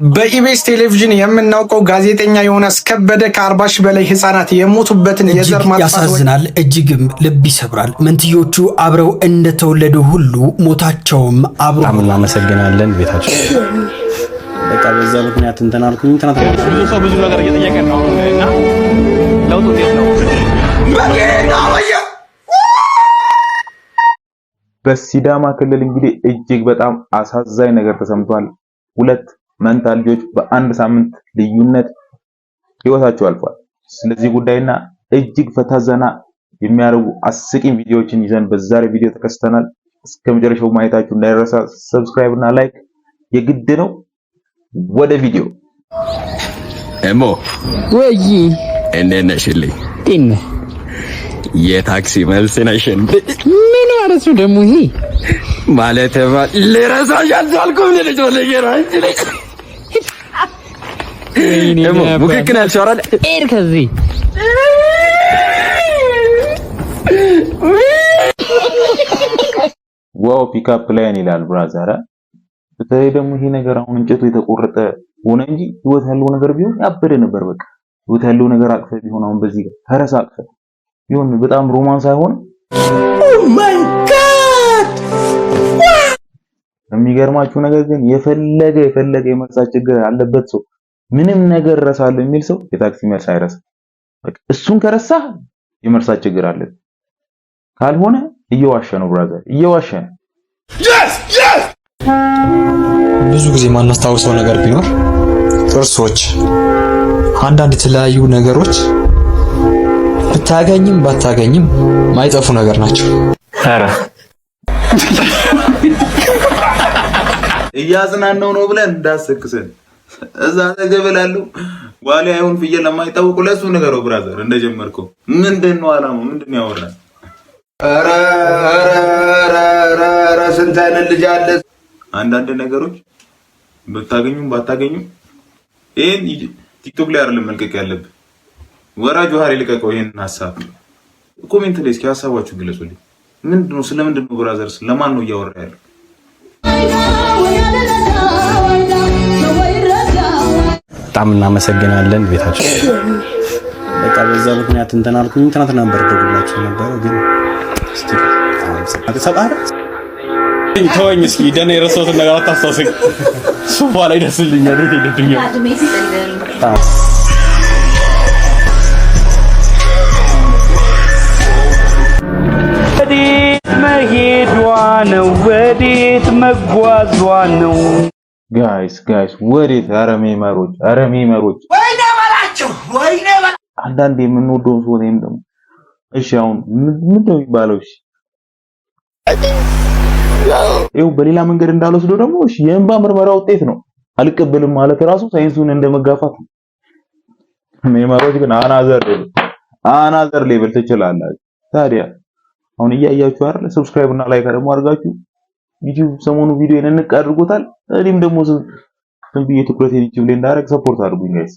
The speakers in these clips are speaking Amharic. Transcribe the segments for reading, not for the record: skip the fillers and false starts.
በኢቢኤስ ቴሌቪዥን የምናውቀው ጋዜጠኛ ዮናስ ከበደ ከ40 ሺህ በላይ ህፃናት የሞቱበትን የዘር ማጥፋት ያሳዝናል፣ እጅግም ልብ ይሰብራል። መንትዮቹ አብረው እንደተወለዱ ሁሉ ሞታቸውም አብሮ። በጣም እናመሰግናለን። ቤታቸው በቃ በዛ ምክንያት እንትን አልኩኝ። ብዙ ሰው ብዙ ነገር እየጠየቀ ነው እና ለውጡ እንዴት ነው? በሲዳማ ክልል እንግዲህ እጅግ በጣም አሳዛኝ ነገር ተሰምቷል። ሁለት መንታ ልጆች በአንድ ሳምንት ልዩነት ህይወታቸው አልፏል። ስለዚህ ጉዳይና እጅግ ፈታዘና የሚያደርጉ አስቂኝ ቪዲዮዎችን ይዘን በዛሬ ቪዲዮ ተከስተናል። እስከመጨረሻው ማየታችሁ እንዳይረሳ። ሰብስክራይብ እና ላይክ የግድ ነው። ወደ ቪዲዮ እሞ ወይ እንዴት ነሽልኝ? ጤና የታክሲ መልስ ነሽን? ምን ማለት ነው ደግሞ ይሄ? ማለትማ ልረሳሽ አልቻልኩም። ልጅ ወለየራንቺ ልጅ እሞ ሙክክን አልሻራል ኤር ከዚህ ዋው ፒካፕ ላይን ይላል ብራዘር። በተለይ ደግሞ ይሄ ነገር አሁን እንጨቱ የተቆረጠ ሆነ እንጂ ህይወት ያለው ነገር ቢሆን ያበደ ነበር። በቃ ህይወት ያለው ነገር አቅፈ ቢሆን አሁን በዚህ ጋር ፈረስ አቅፈ ቢሆን በጣም ሮማንስ አይሆን? ኦ ማይ ጋድ! የሚገርማችሁ ነገር ግን የፈለገ የመርሳት ችግር አለበት ሰው ምንም ነገር ረሳለሁ የሚል ሰው የታክሲ መልስ አይረሳ። በቃ እሱን ከረሳ የመርሳት ችግር አለበት። ካልሆነ እየዋሸ ነው ብራዘር፣ እየዋሸ ነው። ብዙ ጊዜ ማናስታውሰው ነገር ቢኖር ጥርሶች፣ አንዳንድ የተለያዩ ነገሮች ብታገኝም ባታገኝም ማይጠፉ ነገር ናቸው። ኧረ እያዝናናው ነው ብለን እንዳሰክሰን እዛ ተገበላሉ ዋሊያ አይሁን ፍየል ለማይታወቁ ለሱ ነገር ነው ብራዘር። እንደጀመርከው ምንድነው አላማው? ምንድነው ያወራል? ኧረ ስንት አይነት ልጅ አለ። አንዳንድ ነገሮች ብታገኙም ባታገኙም ይሄን ቲክቶክ ላይ አይደለም መልቀቅ ያለብህ። ወራጅ ውሃ ልቀቀው። ይሄን ሐሳብ ኮሜንት ላይ እስኪ ሐሳባችሁ ግለጹልኝ። ምንድነው? ስለምንድነው ብራዘር? ለማን ነው እያወራ ያለው? በጣም እናመሰግናለን። ቤታቸው በቃ በዛ ምክንያት እንትን አልኩኝ። ትናንት ነበር ደውላችሁ ነበር ግን እስቲ ተሰጣረ ተወኝ እስኪ ደህና የረሳሁትን ነገር አታስታውሰኝ። ሶፋ ላይ ደስልኛል። ይሄድልኛል መሄዷ ነው ወዴት መጓዟ ነው? ጋይስ ወዴት? ኧረ ሜመሮች ወይኔ በላቸው። አንዳንዴ የምንወደው ሰው ነኝ ደግሞ እሺ፣ አሁን ምንድነው የሚባለው? እሺ ይኸው በሌላ መንገድ እንዳልወስደው ደግሞ እሺ፣ የእንባ ምርመራ ውጤት ነው አልቀበልም ማለት ራሱ ሳይንሱን እንደመጋፋት ነው። ሜመሮች ግን አናዘር ሌቭል ትችላላችሁ። ታዲያ አሁን እያያችሁ አይደል? ሰብስክራይብ እና ላይክ ደግሞ አድርጋችሁ ዩቲዩብ ሰሞኑ ቪዲዮን እንቅ አድርጎታል። እኔም ደግሞ ዝም ብዬ ትኩረቴን ዩቲዩብ ላይ እንዳደረግ ሰፖርት አድርጉኝ ጋይስ።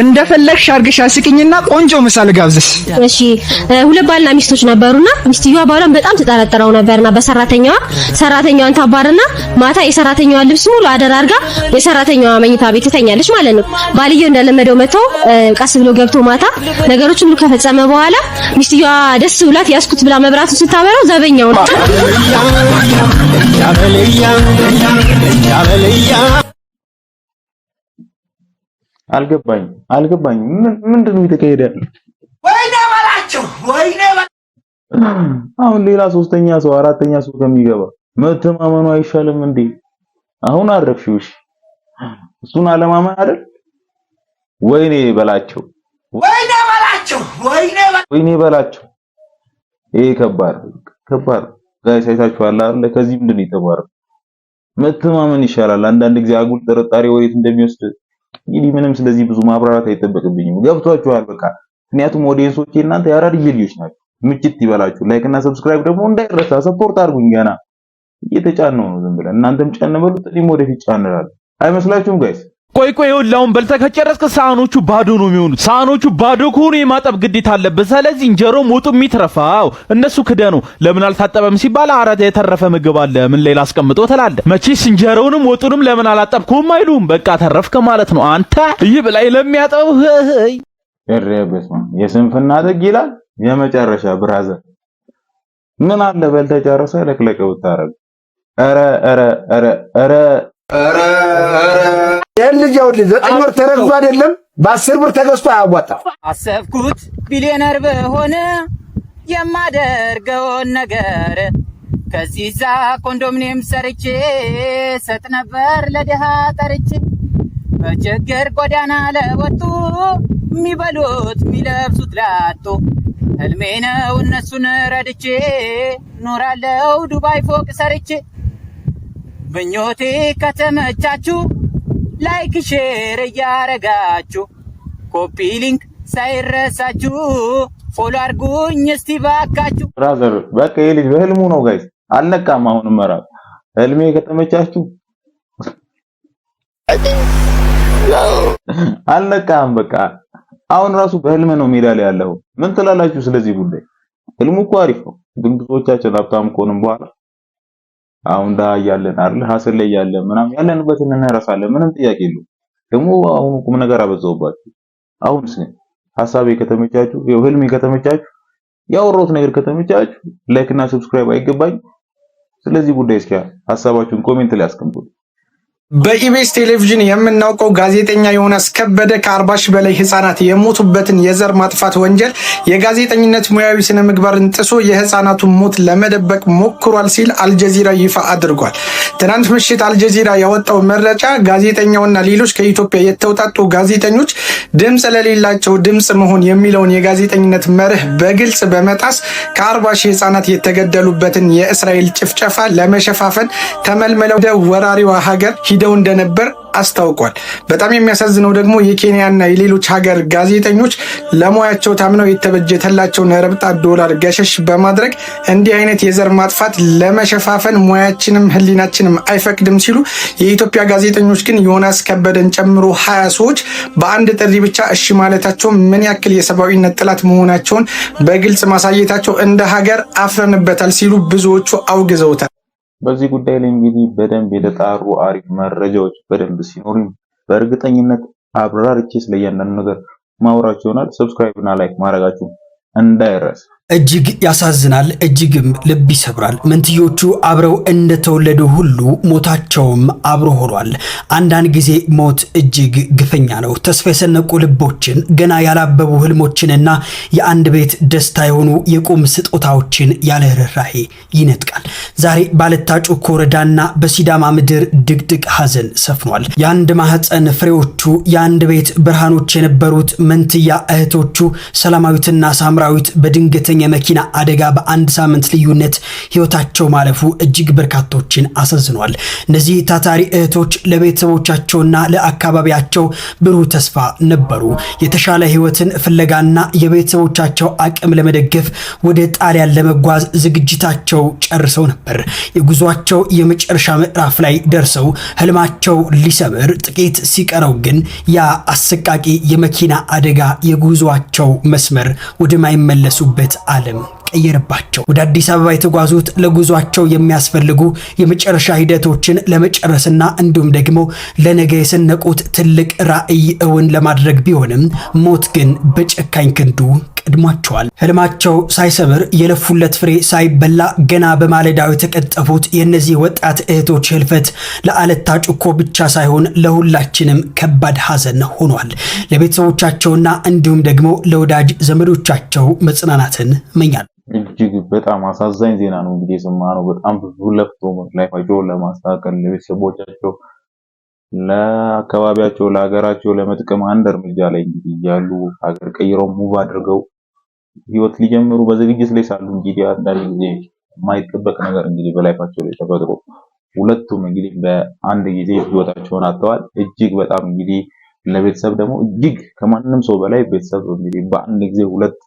እንደፈለግሽ አድርገሽ አስቂኝና ቆንጆ ምሳሌ ጋብዘሽ። እሺ ሁለት ባልና ሚስቶች ነበሩና ሚስትየዋ ባሏን በጣም ተጠራጠረው ነበርና ሰራተኛዋን ታባርና ማታ የሰራተኛዋን ልብስ ሙሉ አደራ አድርጋ የሰራተኛዋ መኝታ ቤት ትተኛለች ማለት ነው። ባልየው እንደለመደው መጥቶ ቀስ ብሎ ገብቶ ማታ ነገሮች ሁሉ ከፈጸመ በኋላ ሚስትየዋ ደስ ብላት ያስኩት ብላ መብራቱን ስታበራው ዘበኛው ነው። አልገባኝም። ምንድነው የተካሄደ ያለው? ወይኔ በላቸው። አሁን ሌላ ሶስተኛ ሰው አራተኛ ሰው ከሚገባ መተማመኑ አይሻልም እንዴ? አሁን አረፍሽው። እሺ እሱን አለማመን አይደል? ወይኔ በላቸው። ይሄ ከባድ ጋይስ፣ አይታችኋል አይደል? ከዚህ ምንድነው የተባረው? መተማመን ይሻላል። አንዳንድ ጊዜ አጉል ጥርጣሬ ወዴት እንደሚወስድ እንግዲህ ምንም ስለዚህ ብዙ ማብራራት አይጠበቅብኝም። ገብቷችኋል በቃ። ምክንያቱም ኦዲየንሶቼ እናንተ ያራድዬ ልጆች ናችሁ። ምችት ይበላችሁ። ላይክ እና ሰብስክራይብ ደግሞ እንዳይረሳ። ሰፖርት አድርጉኝ። ገና እየተጫነው ነው ዝም ብለን እናንተም ጫን በሉት። እኔም ወደፊት ጫንላለሁ። አይመስላችሁም ጋይስ? ቆይ ይኸውልህ በልተህ ከጨረስክ ሳህኖቹ ባዶ ነው የሚሆኑት። ሳህኖቹ ባዶ ከሆኑ የማጠብ ግዴታ አለብህ። ስለዚህ እንጀራው ሞጡ የሚትረፋው እነሱ ክደህ ነው። ለምን አልታጠበም ሲባል አረ የተረፈ ምግብ አለ ምን ሌላ አስቀምጦ ትላለህ። መቼስ እንጀራውንም ወጡንም ለምን አላጠብኩም አይሉም። በቃ ተረፍከ ማለት ነው። አንተ ይህ ብላይ ለሚያጠብ እረበስማ የስንፍና ጥግ ይላል የመጨረሻ ብራዘር። ምን አለ በልተህ ጨርሰህ ለቅለቀው ታረግ። ኧረ የልጅ 9 ወር ተረግዞ አይደለም በ10 ብር ተገዝቶ አያዋጣም። አሰብኩት ቢሊዮነር በሆነ የማደርገውን ነገር ከዚህዛ ኮንዶሚኒየም ሰርቼ ሰጥ ነበር ለድሃ ጠርቼ በችግር ጎዳና ለወጡ የሚበሉት የሚለብሱት ላጡ ህልሜ ነው እነሱን ረድቼ ኖራለው ዱባይ ፎቅ ሰርቼ ምኞቴ ከተመቻችሁ ላይክ ሼር እያረጋችሁ ኮፒ ሊንክ ሳይረሳችሁ ፎሎ አድርጉኝ እስቲ ባካችሁ። ብራዘር በቃ ይሄ ልጅ በህልሙ ነው ጋይስ፣ አልነቃም። አሁንም መራብ ህልሜ ከተመቻችሁ አልነቃም። በቃ አሁን ራሱ በህልም ነው ሜዳ ላይ ያለው። ምን ትላላችሁ ስለዚህ ጉዳይ? ህልሙ እኮ አሪፍ ነው፣ ግን ብዙዎቻችን ሀብታም ከሆንም በኋላ አሁን ዳ ያለን አይደል ሀስል ላይ ያለን ምናምን ያለንበትን እንረሳለን። ምንም ጥያቄ የለውም። ደግሞ አሁን ቁም ነገር አበዛውባችሁ። አሁንስ ሐሳቤ ከተመቻችሁ ህልሜ ከተመቻችሁ ያወራሁት ነገር ከተመቻችሁ ላይክ እና ሰብስክራይብ አይገባኝ። ስለዚህ ጉዳይ እስኪ ሐሳባችሁን ኮሜንት ላይ አስቀምጡ። በኢቢኤስ ቴሌቪዥን የምናውቀው ጋዜጠኛ ዮናስ ከበደ ከ40 ሺህ በላይ ህፃናት የሞቱበትን የዘር ማጥፋት ወንጀል የጋዜጠኝነት ሙያዊ ስነ ምግባርን ጥሶ የህፃናቱን ሞት ለመደበቅ ሞክሯል ሲል አልጀዚራ ይፋ አድርጓል። ትናንት ምሽት አልጀዚራ ያወጣው መረጃ ጋዜጠኛውና ሌሎች ከኢትዮጵያ የተውጣጡ ጋዜጠኞች ድምፅ ለሌላቸው ድምፅ መሆን የሚለውን የጋዜጠኝነት መርህ በግልጽ በመጣስ ከ40 ሺህ ህፃናት የተገደሉበትን የእስራኤል ጭፍጨፋ ለመሸፋፈን ተመልምለው ወደ ወራሪዋ ሀገር ሂደው እንደነበር አስታውቋል። በጣም የሚያሳዝነው ደግሞ የኬንያና የሌሎች ሀገር ጋዜጠኞች ለሙያቸው ታምነው የተበጀተላቸውን ረብጣ ዶላር ገሸሽ በማድረግ እንዲህ አይነት የዘር ማጥፋት ለመሸፋፈን ሙያችንም ህሊናችንም አይፈቅድም ሲሉ የኢትዮጵያ ጋዜጠኞች ግን ዮናስ ከበደን ጨምሮ 20 ሰዎች በአንድ ጥሪ ብቻ እሺ ማለታቸው ምን ያክል የሰብአዊነት ጥላት መሆናቸውን በግልጽ ማሳየታቸው እንደ ሀገር አፍረንበታል ሲሉ ብዙዎቹ አውግዘውታል። በዚህ ጉዳይ ላይ እንግዲህ በደንብ የተጣሩ አሪፍ መረጃዎች በደንብ ሲኖሩኝ በእርግጠኝነት አብራርቼ ስለያንዳንዱ ነገር ማውራችሁ ይሆናል። ሰብስክራይብ እና ላይክ ማድረጋችሁ እንዳይረሳ። እጅግ ያሳዝናል፣ እጅግም ልብ ይሰብራል። መንትዮቹ አብረው እንደተወለዱ ሁሉ ሞታቸውም አብሮ ሆኗል። አንዳንድ ጊዜ ሞት እጅግ ግፈኛ ነው። ተስፋ የሰነቁ ልቦችን፣ ገና ያላበቡ ህልሞችንና የአንድ ቤት ደስታ የሆኑ የቁም ስጦታዎችን ያለ ርህራሄ ይነጥቃል። ዛሬ ባለታ ጩኮ ወረዳና በሲዳማ ምድር ድቅድቅ ሐዘን ሰፍኗል። የአንድ ማህፀን ፍሬዎቹ የአንድ ቤት ብርሃኖች የነበሩት መንትያ እህቶቹ ሰላማዊትና ሳምራዊት በድንገት የመኪና አደጋ በአንድ ሳምንት ልዩነት ህይወታቸው ማለፉ እጅግ በርካቶችን አሳዝኗል። እነዚህ ታታሪ እህቶች ለቤተሰቦቻቸውና ለአካባቢያቸው ብሩህ ተስፋ ነበሩ። የተሻለ ህይወትን ፍለጋና የቤተሰቦቻቸው አቅም ለመደገፍ ወደ ጣሊያን ለመጓዝ ዝግጅታቸው ጨርሰው ነበር። የጉዟቸው የመጨረሻ ምዕራፍ ላይ ደርሰው ህልማቸው ሊሰምር ጥቂት ሲቀረው ግን ያ አሰቃቂ የመኪና አደጋ የጉዟቸው መስመር ወደማይመለሱበት ዓለም ቀየረባቸው። ወደ አዲስ አበባ የተጓዙት ለጉዟቸው የሚያስፈልጉ የመጨረሻ ሂደቶችን ለመጨረስና እንዲሁም ደግሞ ለነገ የሰነቁት ትልቅ ራዕይ እውን ለማድረግ ቢሆንም ሞት ግን በጨካኝ ክንዱ ቀድሟቸዋል። ህልማቸው ሳይሰምር የለፉለት ፍሬ ሳይበላ ገና በማለዳው የተቀጠፉት የእነዚህ ወጣት እህቶች ህልፈት ለአለታ ጩኮ ብቻ ሳይሆን ለሁላችንም ከባድ ሐዘን ሆኗል። ለቤተሰቦቻቸውና እንዲሁም ደግሞ ለወዳጅ ዘመዶቻቸው መጽናናትን እመኛለሁ። እጅግ በጣም አሳዛኝ ዜና ነው እንግዲህ የሰማነው። በጣም ብዙ ለፍቶ ላይፋቸውን ለማስተካከል ለቤተሰቦቻቸው፣ ለአካባቢያቸው፣ ለሀገራቸው ለመጥቀም አንድ እርምጃ ላይ እንግዲህ ያሉ ሀገር ቀይረው ሙቭ አድርገው ህይወት ሊጀምሩ በዝግጅት ላይ ሳሉ እንግዲህ አንዳንድ ጊዜ የማይጠበቅ ነገር እንግዲህ በላይፋቸው ላይ ተፈጥሮ ሁለቱም እንግዲህ በአንድ ጊዜ ህይወታቸውን አጥተዋል። እጅግ በጣም እንግዲህ ለቤተሰብ ደግሞ እጅግ ከማንም ሰው በላይ ቤተሰብ እንግዲህ በአንድ ጊዜ ሁለት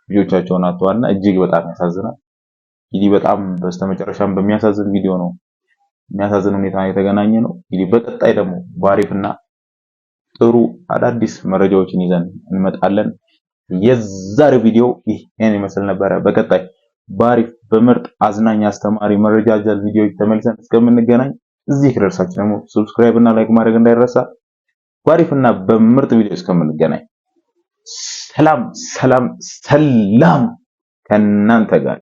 ልጆቻቸውን አጥተዋልና እጅግ በጣም ያሳዝናል። እንግዲህ በጣም በስተመጨረሻም በሚያሳዝን ቪዲዮ ነው የሚያሳዝን ሁኔታ የተገናኘ ነው። እንግዲህ በቀጣይ ደግሞ ባሪፍና ጥሩ አዳዲስ መረጃዎችን ይዘን እንመጣለን። የዛሬው ቪዲዮ ይሄን ይመስል ነበረ። በቀጣይ ባሪፍ በምርጥ አዝናኝ አስተማሪ መረጃ አዘል ቪዲዮዎች ተመልሰን እስከምንገናኝ እዚህ ከደረሳችሁ ደግሞ ሰብስክራይብ እና ላይክ ማድረግ እንዳይረሳ። ባሪፍና በምርጥ ቪዲዮ እስከምንገናኝ ሰላም ሰላም ሰላም ከእናንተ ጋር